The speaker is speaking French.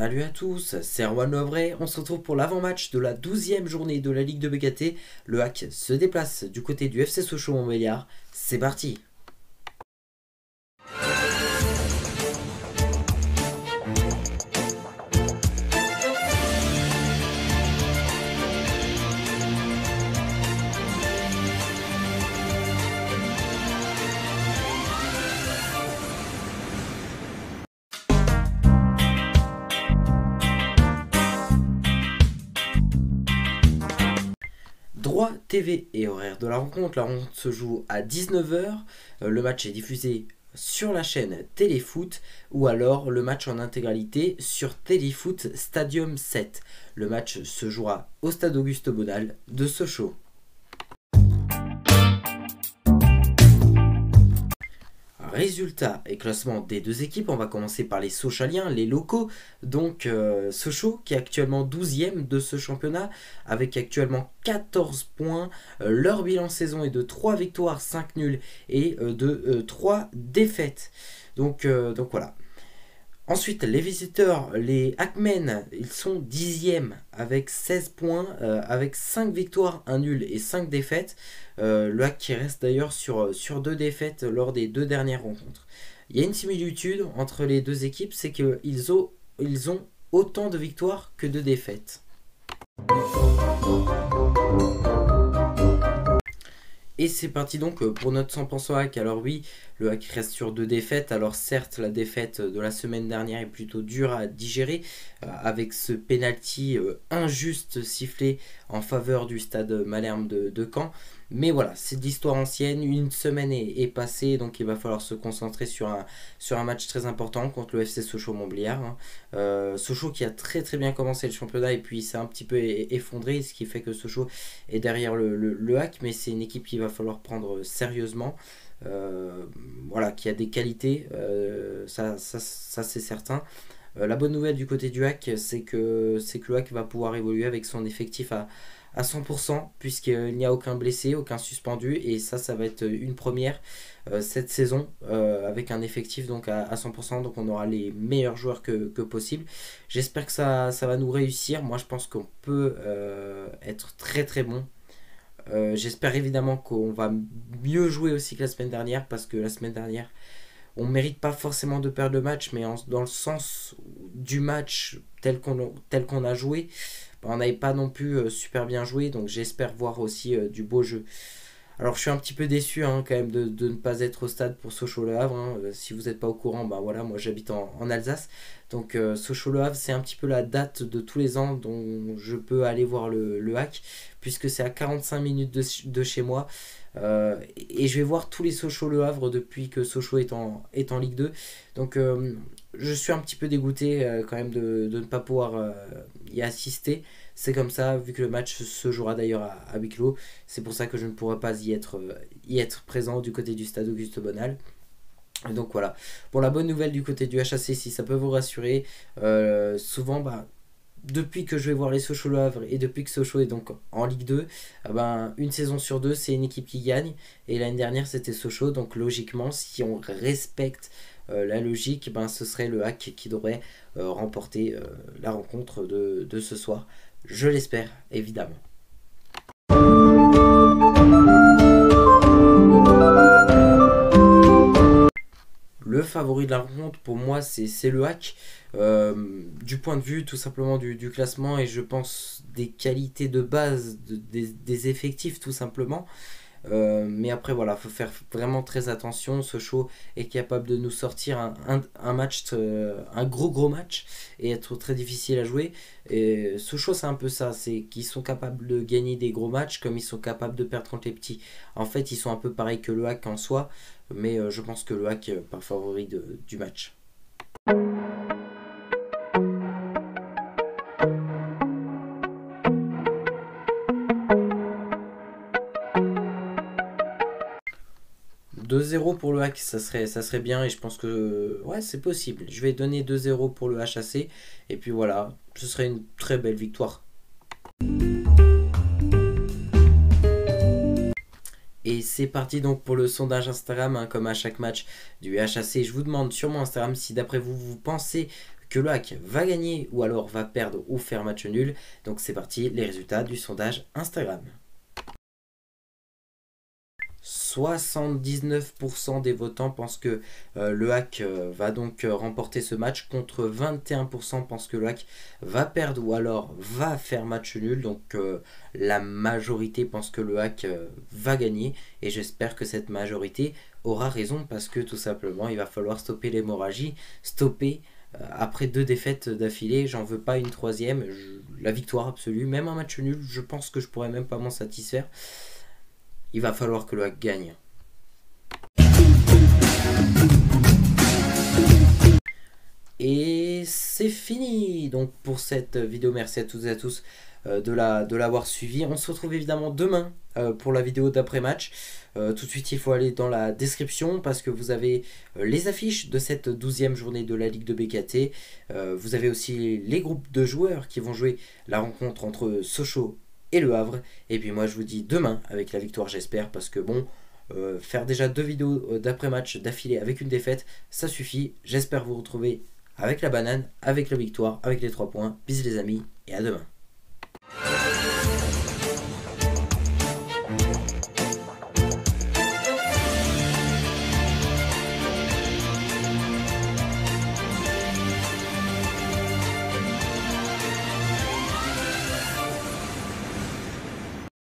Salut à tous, c'est Erwan Lovray. On se retrouve pour l'avant-match de la 12e journée de la Ligue de BKT. Le Hack se déplace du côté du FC Sochaux-Montbéliard. C'est parti. Droit TV et horaire de la rencontre se joue à 19 h. Le match est diffusé sur la chaîne Téléfoot ou alors le match en intégralité sur Téléfoot Stadium 7. Le match se jouera au stade Auguste Bonal de Sochaux. Résultats et classement des deux équipes, on va commencer par les Sochaliens, les locaux. Donc Sochaux qui est actuellement 12e de ce championnat avec actuellement 14 points. Leur bilan saison est de 3 victoires, 5 nuls et de 3 défaites. Donc voilà. Ensuite, les visiteurs, les Hackmen, ils sont 10e avec 16 points, avec 5 victoires, 1 nul et 5 défaites. Le Hack qui reste d'ailleurs sur 2 défaites lors des 2 dernières rencontres. Il y a une similitude entre les deux équipes, c'est qu'ils ont autant de victoires que de défaites. Et c'est parti donc pour notre 100% hack. Alors oui, le hack reste sur 2 défaites. Alors certes, la défaite de la semaine dernière est plutôt dure à digérer avec ce penalty injuste sifflé en faveur du stade Malherbe de Caen. Mais voilà, c'est de l'histoire ancienne, une semaine est passée, donc il va falloir se concentrer sur un match très important contre le FC Sochaux-Montbéliard. Sochaux qui a très bien commencé le championnat et puis s'est un petit peu effondré, ce qui fait que Sochaux est derrière le hack, mais c'est une équipe qu'il va falloir prendre sérieusement. Voilà, qui a des qualités, ça c'est certain. La bonne nouvelle du côté du hack, c'est que le hack va pouvoir évoluer avec son effectif à 100% puisqu'il n'y a aucun blessé, aucun suspendu, et ça va être une première cette saison avec un effectif donc à 100%, donc on aura les meilleurs joueurs que possible. J'espère que ça va nous réussir. Moi je pense qu'on peut être très bon. J'espère évidemment qu'on va mieux jouer aussi que la semaine dernière, parce que la semaine dernière on ne mérite pas forcément de perdre le match, mais dans le sens du match tel qu'on a joué, on n'avait pas non plus super bien joué, donc j'espère voir aussi du beau jeu. Alors je suis un petit peu déçu quand même de ne pas être au stade pour Sochaux-Le Havre. Si vous n'êtes pas au courant, voilà, moi j'habite en Alsace. Donc Sochaux-Le Havre, c'est un petit peu la date de tous les ans dont je peux aller voir le hack, puisque c'est à 45 minutes de chez moi. Et je vais voir tous les Sochaux-Le Havre depuis que Sochaux est en Ligue 2. Donc je suis un petit peu dégoûté quand même de ne pas pouvoir y assister. C'est comme ça, vu que le match se jouera d'ailleurs à huis clos. C'est pour ça que je ne pourrai pas y être présent du côté du stade Auguste Bonal. Donc voilà. Pour la bonne nouvelle du côté du HAC, si ça peut vous rassurer, souvent depuis que je vais voir les Sochaux-Le Havre et depuis que Sochaux est donc en Ligue 2, une saison sur 2 c'est une équipe qui gagne, et l'année dernière c'était Sochaux, donc logiquement si on respecte la logique, ce serait le hack qui devrait remporter la rencontre de ce soir. Je l'espère évidemment. Le favori de la rencontre pour moi c'est le hack, du point de vue tout simplement du classement, et je pense des qualités de base des effectifs tout simplement. Mais après voilà, faut faire vraiment très attention. Sochaux est capable de nous sortir un match, un gros match, et être très difficile à jouer. Et Sochaux c'est un peu ça, c'est qu'ils sont capables de gagner des gros matchs comme ils sont capables de perdre contre les petits. En fait ils sont un peu pareils que le hack en soi, mais je pense que le hack est pas favori du match. « 2-0 pour le hack, ça serait bien, et je pense que ouais, c'est possible. Je vais donner 2-0 pour le HAC, et puis voilà, ce serait une très belle victoire. Et c'est parti donc pour le sondage Instagram, comme à chaque match du HAC. Je vous demande sur mon Instagram si d'après vous, vous pensez que le HAC va gagner ou alors va perdre ou faire match nul. Donc c'est parti, les résultats du sondage Instagram. 79% des votants pensent que le HAC va donc remporter ce match, contre 21% pensent que le HAC va perdre ou alors va faire match nul. Donc la majorité pense que le HAC va gagner, et j'espère que cette majorité aura raison, parce que tout simplement il va falloir stopper l'hémorragie, stopper après 2 défaites d'affilée. J'en veux pas une troisième. La victoire absolue, même un match nul, je pense que je pourrais même pas m'en satisfaire. Il va falloir que le HAC gagne. Et c'est fini donc pour cette vidéo. Merci à toutes et à tous de l'avoir suivi. On se retrouve évidemment demain pour la vidéo d'après-match. Tout de suite, il faut aller dans la description, parce que vous avez les affiches de cette 12e journée de la Ligue de BKT. Vous avez aussi les groupes de joueurs qui vont jouer la rencontre entre Sochaux et Le Havre. Et puis moi je vous dis demain avec la victoire, j'espère, parce que bon, faire déjà 2 vidéos d'après-match d'affilée avec une défaite, ça suffit. J'espère vous retrouver avec la banane, avec la victoire, avec les 3 points. Bisous les amis, et à demain.